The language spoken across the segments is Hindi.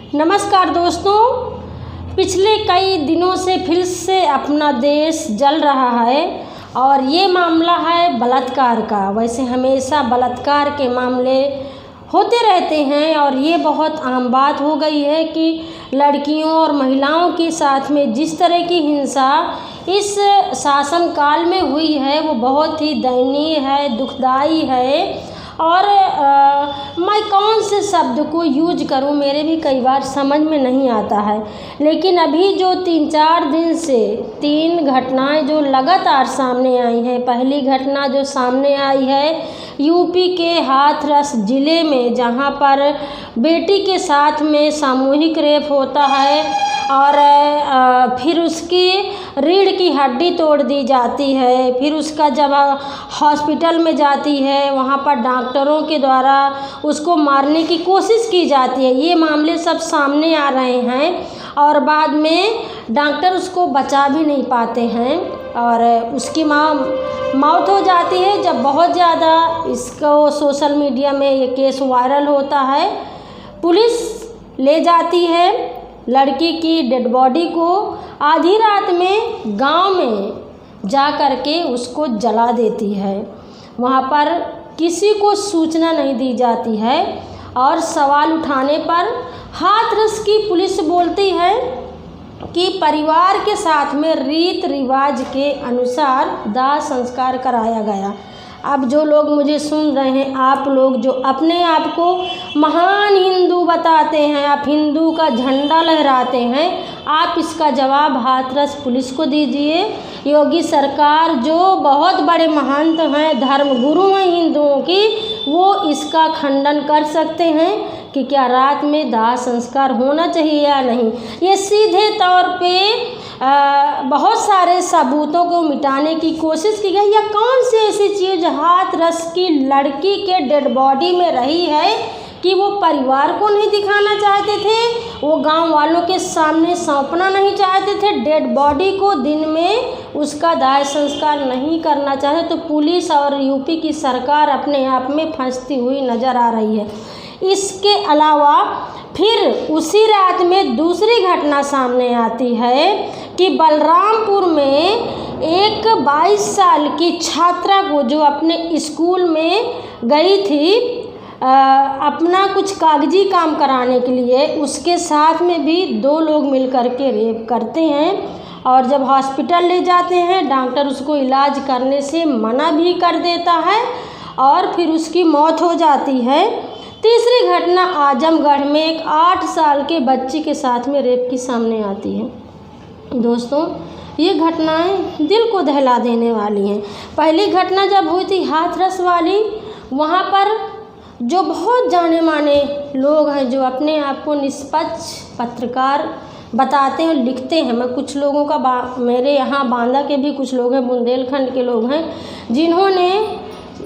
नमस्कार दोस्तों, पिछले कई दिनों से फिर से अपना देश जल रहा है और ये मामला है बलात्कार का। वैसे हमेशा बलात्कार के मामले होते रहते हैं और ये बहुत आम बात हो गई है कि लड़कियों और महिलाओं के साथ में जिस तरह की हिंसा इस शासनकाल में हुई है वो बहुत ही दयनीय है, दुखदाई है। और मैं कौन से शब्द को यूज करूं, मेरे भी कई बार समझ में नहीं आता है। लेकिन अभी जो 3-4 दिन से 3 घटनाएं जो लगातार सामने आई हैं। पहली घटना जो सामने आई है यूपी के हाथरस ज़िले में, जहां पर बेटी के साथ में सामूहिक रेप होता है और फिर उसकी रीढ़ की हड्डी तोड़ दी जाती है। फिर उसका जब हॉस्पिटल में जाती है वहाँ पर डॉक्टरों के द्वारा उसको मारने की कोशिश की जाती है। ये मामले सब सामने आ रहे हैं और बाद में डॉक्टर उसको बचा भी नहीं पाते हैं और उसकी मौत हो जाती है। जब बहुत ज़्यादा इसको सोशल मीडिया में ये केस वायरल होता है, पुलिस ले जाती है लड़की की डेड बॉडी को, आधी रात में गांव में जा कर के उसको जला देती है। वहां पर किसी को सूचना नहीं दी जाती है और सवाल उठाने पर हाथरस की पुलिस बोलती है कि परिवार के साथ में रीत रिवाज के अनुसार दाह संस्कार कराया गया। अब जो लोग मुझे सुन रहे हैं, आप लोग जो अपने आप को महान हिंदू बताते हैं, आप हिंदू का झंडा लहराते हैं, आप इसका जवाब हाथरस पुलिस को दीजिए। योगी सरकार जो बहुत बड़े महंत हैं, धर्मगुरु हैं हिंदुओं की, वो इसका खंडन कर सकते हैं कि क्या रात में दाह संस्कार होना चाहिए या नहीं। ये सीधे तौर पे बहुत सारे सबूतों को मिटाने की कोशिश की गई। या कौन सी ऐसी चीज़ हाथरस की लड़की के डेड बॉडी में रही है कि वो परिवार को नहीं दिखाना चाहते थे, वो गांव वालों के सामने सौंपना नहीं चाहते थे, डेड बॉडी को दिन में उसका दाह संस्कार नहीं करना चाहते। तो पुलिस और यूपी की सरकार अपने आप में फंसती हुई नज़र आ रही है। इसके अलावा फिर उसी रात में दूसरी घटना सामने आती है कि बलरामपुर में एक 22 साल की छात्रा को, जो अपने स्कूल में गई थी अपना कुछ कागजी काम कराने के लिए, उसके साथ में भी 2 लोग मिलकर के रेप करते हैं। और जब हॉस्पिटल ले जाते हैं डॉक्टर उसको इलाज करने से मना भी कर देता है और फिर उसकी मौत हो जाती है। तीसरी घटना आजमगढ़ में एक 8 साल के बच्ची के साथ में रेप की सामने आती है। दोस्तों, ये घटनाएं दिल को दहला देने वाली हैं। पहली घटना जब हुई थी हाथरस वाली, वहाँ पर जो बहुत जाने माने लोग हैं, जो अपने आप को निष्पक्ष पत्रकार बताते हैं और लिखते हैं। मैं कुछ लोगों का मेरे यहाँ बांदा के भी कुछ लोग हैं, बुंदेलखंड के लोग हैं, जिन्होंने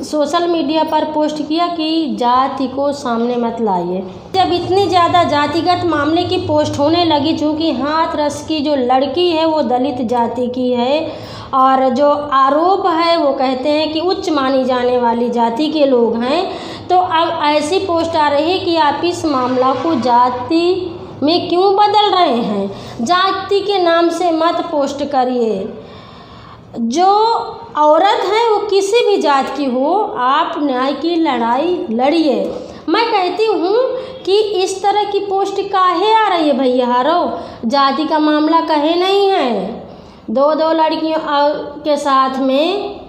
सोशल मीडिया पर पोस्ट किया कि जाति को सामने मत लाइए। जब इतनी ज़्यादा जातिगत मामले की पोस्ट होने लगी, चूँकि हाथरस की जो लड़की है वो दलित जाति की है और जो आरोप है वो कहते हैं कि उच्च मानी जाने वाली जाति के लोग हैं, तो अब ऐसी पोस्ट आ रही है कि आप इस मामला को जाति में क्यों बदल रहे हैं। जाति के नाम से मत पोस्ट करिए। जो औरत है वो किसी भी जात की हो, आप न्याय की लड़ाई लड़िए। मैं कहती हूँ कि इस तरह की पोस्ट काहे आ रही है भैया हारो। जाति का मामला कहे नहीं है। 2 लड़कियों के साथ में,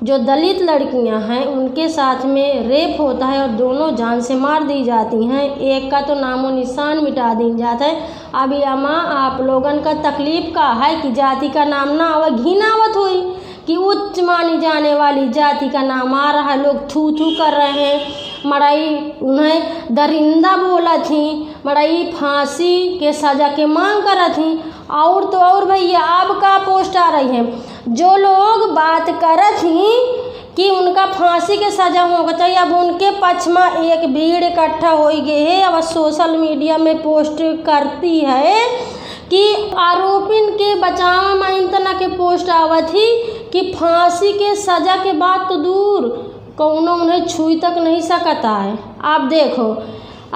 जो दलित लड़कियां हैं उनके साथ में रेप होता है और दोनों जान से मार दी जाती हैं। एक का तो नामो निशान मिटा दी जाता है। अभी अम्मा आप लोगन का तकलीफ का है कि जाति का नाम ना आवा, घिनावत हुई कि उच्च मानी जाने वाली जाति का नाम आ रहा है। लोग थू थू कर रहे हैं। मड़ई उन्हें दरिंदा बोला थी, मड़ई फांसी के सज़ा के मांग कर थी। और तो और भैया अब का पोस्ट आ रही है, जो लोग बात कर थी कि उनका फांसी के सज़ा होगा चाहिए, अब उनके पक्ष में एक भीड़ इकट्ठा हो गई है। अब सोशल मीडिया में पोस्ट करती है कि आरोपिन के बचाव में इतना के पोस्ट आवत ही कि फांसी के सज़ा के बाद तो दूर कौनो उन्हें छुई तक नहीं सकता है। आप देखो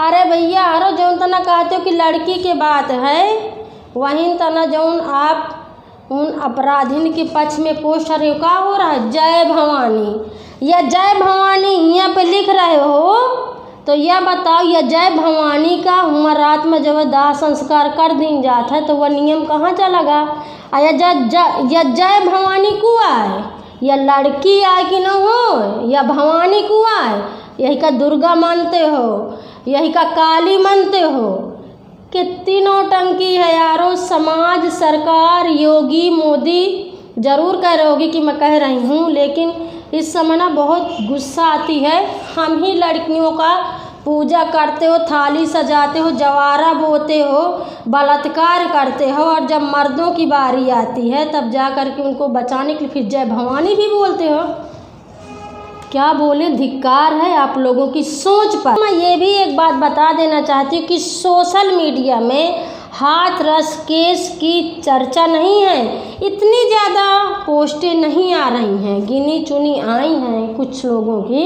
अरे भैया अरे जौन तना कहते हो कि लड़की के बात है, वहीं तना जौन आप उन अपराधिन के पक्ष में पोस्ट रहे हो, का हो रहा है जय भवानी या जय भवानी यहाँ पे लिख रहे हो, तो यह बताओ यह जय भवानी का हुआ रात में जब दाह संस्कार कर दी जाता है तो वह नियम कहाँ चला गा? या जय भवानी कुआ है, या लड़की आए कि न हो, या भवानी कुआ है, यही का दुर्गा मानते हो, यही का काली मानते हो। कितनी नौटंकी है यारो। समाज, सरकार, योगी मोदी ज़रूर कह रहे होगी कि मैं कह रही हूँ, लेकिन इस समय ना बहुत गुस्सा आती है। हम ही लड़कियों का पूजा करते हो, थाली सजाते हो, जवारा बोते हो, बलात्कार करते हो, और जब मर्दों की बारी आती है तब जा कर के उनको बचाने के लिए फिर जय भवानी भी बोलते हो। क्या बोले, धिक्कार है आप लोगों की सोच पर। मैं ये भी एक बात बता देना चाहती हूँ कि सोशल मीडिया में हाथरस केस की चर्चा नहीं है, इतनी ज़्यादा पोस्टें नहीं आ रही हैं, गिनी चुनी आई हैं कुछ लोगों की।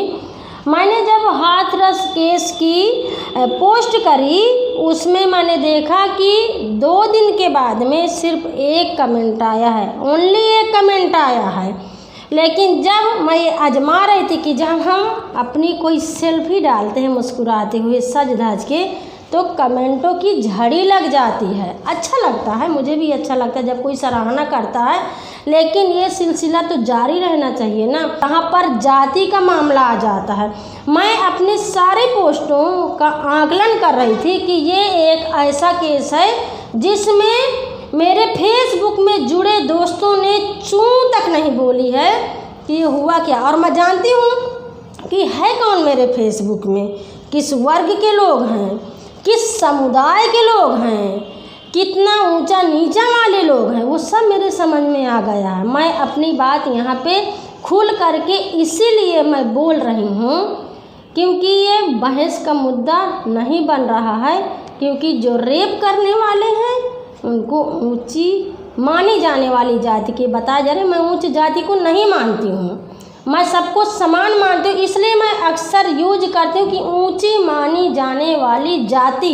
मैंने जब हाथरस केस की पोस्ट करी, उसमें मैंने देखा कि 2 दिन के बाद में सिर्फ 1 कमेंट आया है, ओनली 1 कमेंट आया है। लेकिन जब मैं आजमा रही थी कि जब हम अपनी कोई सेल्फी डालते हैं मुस्कुराते हुए सज धज के, तो कमेंटों की झड़ी लग जाती है। अच्छा लगता है, मुझे भी अच्छा लगता है जब कोई सराहना करता है, लेकिन ये सिलसिला तो जारी रहना चाहिए ना। यहाँ पर जाति का मामला आ जाता है। मैं अपने सारे पोस्टों का आकलन कर रही थी कि ये एक ऐसा केस है जिसमें मेरे फेसबुक में जुड़े दोस्तों ने चूं तक नहीं बोली है कि ये हुआ क्या। और मैं जानती हूँ कि है कौन मेरे फेसबुक में, किस वर्ग के लोग हैं, किस समुदाय के लोग हैं, कितना ऊंचा नीचा वाले लोग हैं, वो सब मेरे समझ में आ गया है। मैं अपनी बात यहाँ पे खुल करके इसीलिए मैं बोल रही हूँ क्योंकि ये बहस का मुद्दा नहीं बन रहा है, क्योंकि जो रेप करने वाले हैं उनको ऊंची मानी जाने वाली जाति के बताया जा रहे। मैं ऊंच जाति को नहीं मानती हूँ, मैं सबको समान मानती हूँ, इसलिए मैं अक्सर यूज करती हूँ कि ऊंची मानी जाने वाली जाति।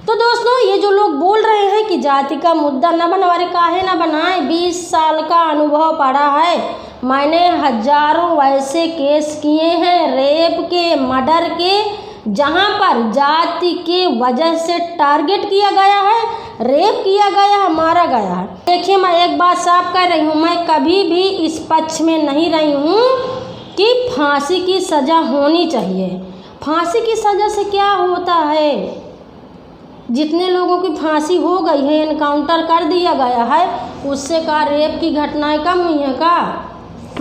तो दोस्तों, ये जो लोग बोल रहे हैं कि जाति का मुद्दा न बनवाए, काहे ना बनाए, 20 साल का अनुभव पड़ा है। मैंने हजारों वैसे केस किए हैं रेप के, मर्डर के, जहाँ पर जाति के वजह से टारगेट किया गया है, रेप किया गया है, मारा गया है। देखिए, मैं एक बात साफ कह रही हूँ, मैं कभी भी इस पक्ष में नहीं रही हूँ कि फांसी की सज़ा होनी चाहिए। फांसी की सज़ा से क्या होता है? जितने लोगों की फांसी हो गई है, एनकाउंटर कर दिया गया है, उससे का रेप की घटनाएं कम हुई हैं का?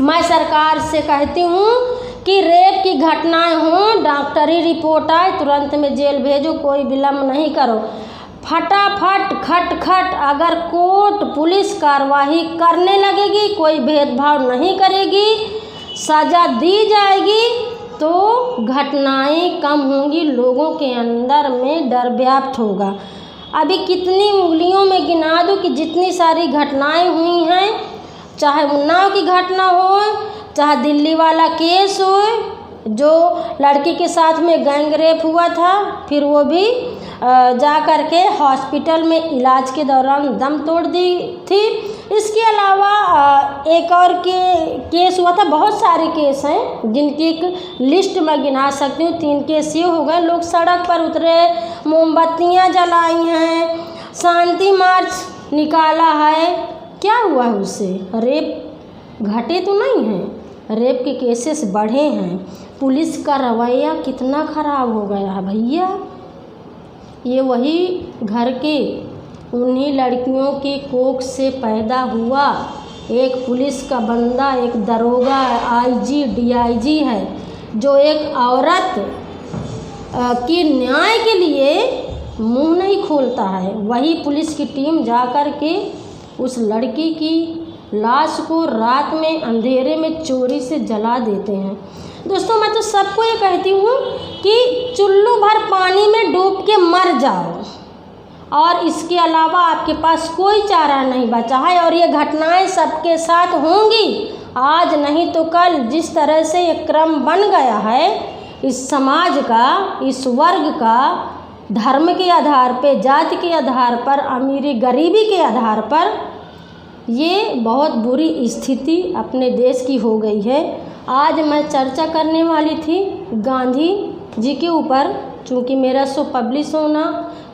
मैं सरकार से कहती हूँ कि रेप की घटनाएं हों, डॉक्टरी रिपोर्ट आए, तुरंत में जेल भेजो, कोई विलम्ब नहीं करो। फटाफट खट अगर कोर्ट पुलिस कार्रवाई करने लगेगी, कोई भेदभाव नहीं करेगी, सज़ा दी जाएगी, तो घटनाएं कम होंगी, लोगों के अंदर में डर व्याप्त होगा। अभी कितनी उंगलियों में गिना दूँ कि जितनी सारी घटनाएं हुई हैं, चाहे उन्नाव की घटना हो, चाहे दिल्ली वाला केस हो, जो लड़की के साथ में गैंग रेप हुआ था, फिर वो भी जा कर के हॉस्पिटल में इलाज के दौरान दम तोड़ दी थी। इसके अलावा एक और केस हुआ था। बहुत सारे केस हैं जिनकी एक लिस्ट मैं गिना सकती हूँ। 3 केस ये हो गए, लोग सड़क पर उतरे, मोमबत्तियाँ जलाई हैं, शांति मार्च निकाला है। क्या हुआ है उससे? रेप घटे तो नहीं हैं, रेप के केसेस बढ़े हैं। पुलिस का रवैया कितना ख़राब हो गया है भैया। ये वही घर के उन्हीं लड़कियों के कोख से पैदा हुआ एक पुलिस का बंदा, एक दरोगा, IG, DIG है, जो एक औरत की न्याय के लिए मुंह नहीं खोलता है। वही पुलिस की टीम जा कर के उस लड़की की लाश को रात में अंधेरे में चोरी से जला देते हैं। दोस्तों, मैं तो सबको ये कहती हूँ कि चुल्लू भर पानी में डूब के मर जाओ, और इसके अलावा आपके पास कोई चारा नहीं बचा है। और ये घटनाएं सबके साथ होंगी, आज नहीं तो कल। जिस तरह से ये क्रम बन गया है, इस समाज का, इस वर्ग का धर्म के आधार पे, जाति के आधार पर, अमीरी गरीबी के आधार पर ये बहुत बुरी स्थिति अपने देश की हो गई है। आज मैं चर्चा करने वाली थी गांधी जी के ऊपर, चूँकि मेरा शो पब्लिश होना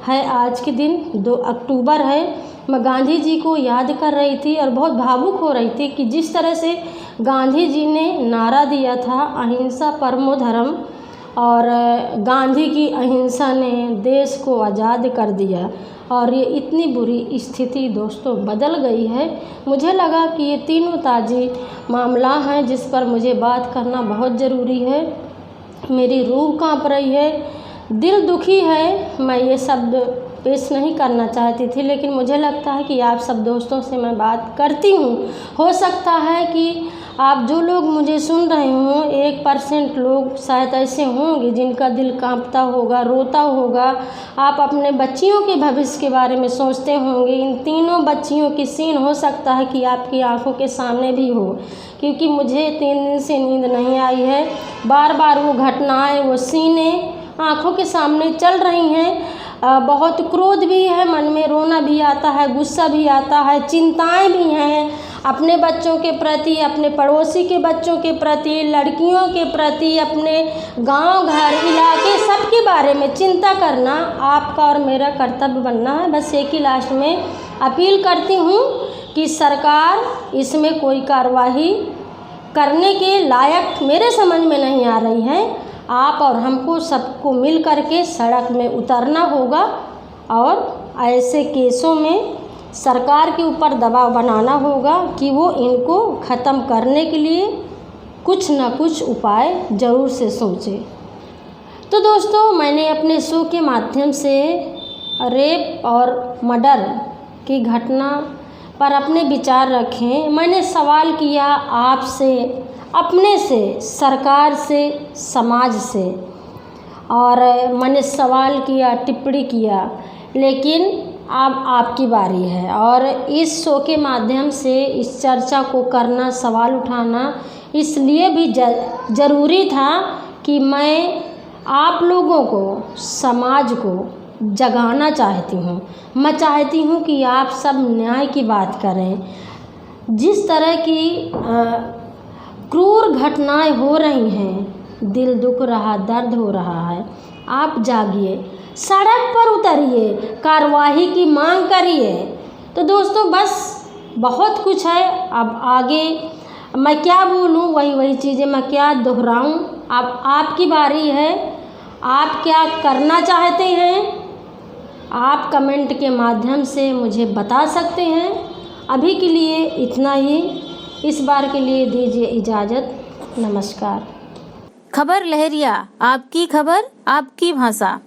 है आज के दिन 2 अक्टूबर है। मैं गांधी जी को याद कर रही थी और बहुत भावुक हो रही थी कि जिस तरह से गांधी जी ने नारा दिया था अहिंसा परमो धर्म, और गांधी की अहिंसा ने देश को आज़ाद कर दिया और ये इतनी बुरी स्थिति दोस्तों बदल गई है। मुझे लगा कि ये तीनों ताज़ी मामला हैं जिस पर मुझे बात करना बहुत ज़रूरी है। मेरी रूह कांप रही है, दिल दुखी है। मैं ये शब्द पेश नहीं करना चाहती थी, लेकिन मुझे लगता है कि आप सब दोस्तों से मैं बात करती हूँ। हो सकता है कि आप जो लोग मुझे सुन रहे हों 1% लोग शायद ऐसे होंगे जिनका दिल कांपता होगा, रोता होगा। आप अपने बच्चियों के भविष्य के बारे में सोचते होंगे। इन तीनों बच्चियों की सीन हो सकता है कि आपकी आंखों के सामने भी हो, क्योंकि मुझे 3 दिन से नींद नहीं आई है। बार बार वो घटनाएं, वो सीनें आंखों के सामने चल रही हैं। बहुत क्रोध भी है, मन में रोना भी आता है, गुस्सा भी आता है, चिंताएं भी हैं अपने बच्चों के प्रति, अपने पड़ोसी के बच्चों के प्रति, लड़कियों के प्रति, अपने गांव, घर, इलाके, सब के बारे में चिंता करना आपका और मेरा कर्तव्य बनना है। बस एक ही लास्ट में अपील करती हूँ कि सरकार इसमें कोई कार्रवाई करने के लायक मेरे समझ में नहीं आ रही है। आप और हमको सबको मिल करके सड़क में उतरना होगा और ऐसे केसों में सरकार के ऊपर दबाव बनाना होगा कि वो इनको ख़त्म करने के लिए कुछ न कुछ उपाय ज़रूर से सोचे। तो दोस्तों, मैंने अपने शो के माध्यम से रेप और मर्डर की घटना पर अपने विचार रखे। मैंने सवाल किया आपसे, अपने से, सरकार से, समाज से, और मैंने सवाल किया, टिप्पणी किया, लेकिन अब आपकी बारी है। और इस शो के माध्यम से इस चर्चा को करना, सवाल उठाना इसलिए भी ज़रूरी था कि मैं आप लोगों को, समाज को जगाना चाहती हूँ। मैं चाहती हूँ कि आप सब न्याय की बात करें। जिस तरह की क्रूर घटनाएं हो रही हैं, दिल दुख रहा, दर्द हो रहा है। आप जागिए, सड़क पर उतरिए, कार्रवाई की मांग करिए। तो दोस्तों, बस बहुत कुछ है। अब आगे मैं क्या बोलूं, वही चीज़ें मैं क्या दोहराऊं। अब आपकी बारी है, आप क्या करना चाहते हैं आप कमेंट के माध्यम से मुझे बता सकते हैं। अभी के लिए इतना ही, इस बार के लिए दीजिए इजाज़त। नमस्कार। खबर लहरिया, आपकी खबर, आपकी भाषा।